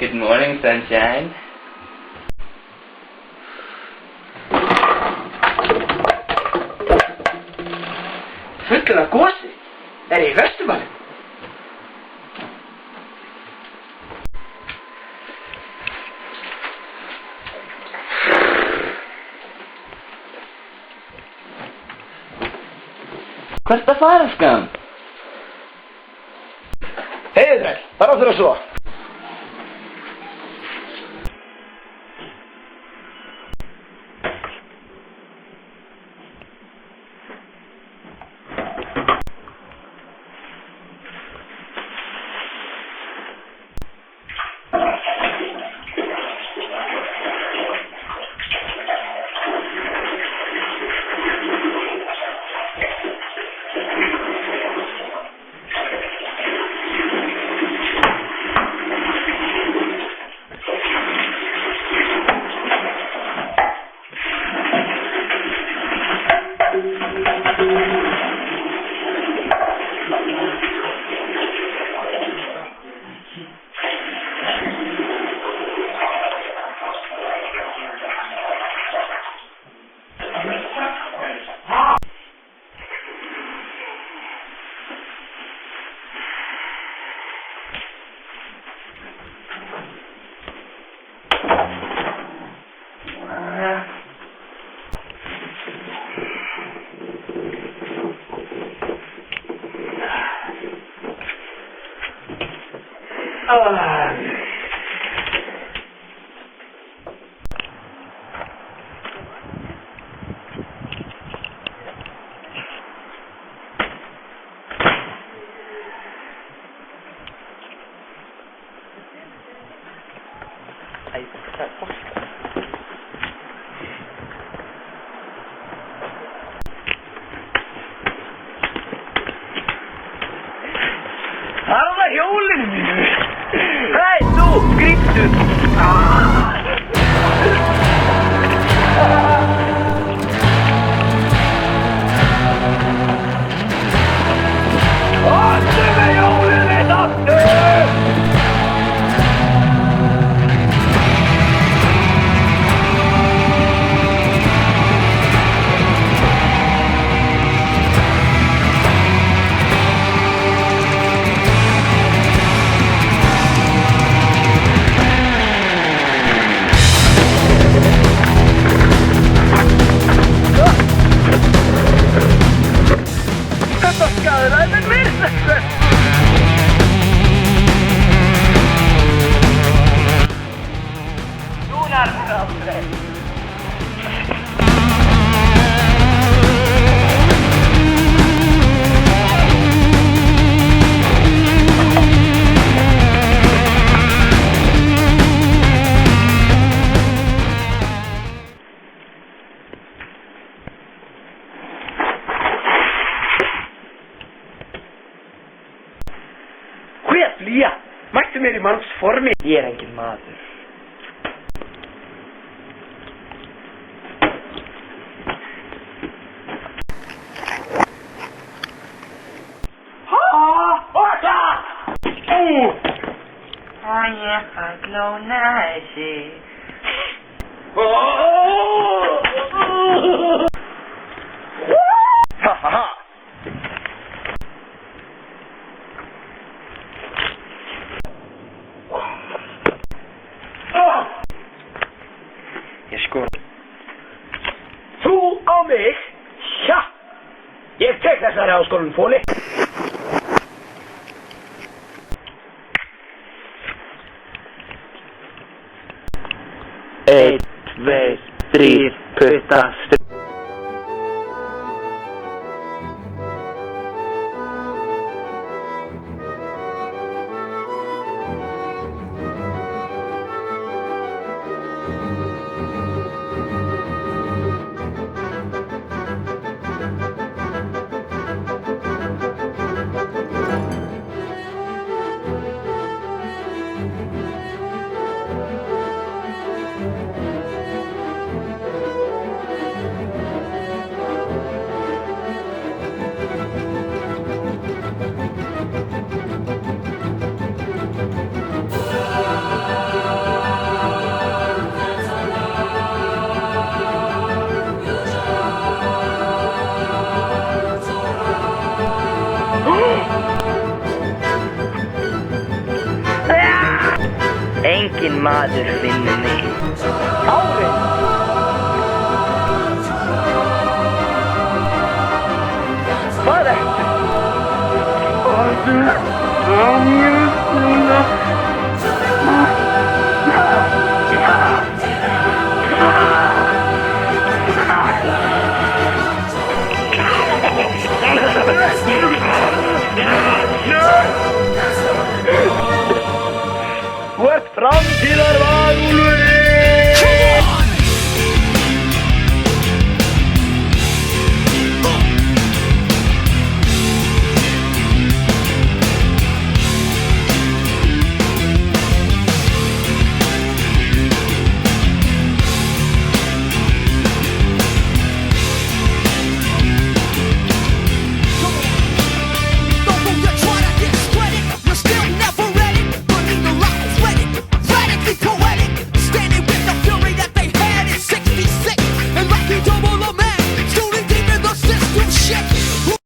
Good morning, sunshine. Fullur af gosi? Er ég í Vesturbænum? Hvert að fara, skam? Heiðu þræll, bara áttur að svo. Harða hjólinu mínu! Hei, þú, gríptu! Áttu með hjólinu mitt aftur! Þetta skaðlaði minn virðsættur! Núna er það aldrei! Hví að flýja? Mættu mér í manns formi. Ég er engin maður. Og ég falla á næsi. Hahaha. Ég skor. Þú á mig? Sja! Ég tek þessari áskorun fóli. Einn, tveir, þrír, puttast. engin maður finnur mig. Kári! Hvað ertu? Þú ert frá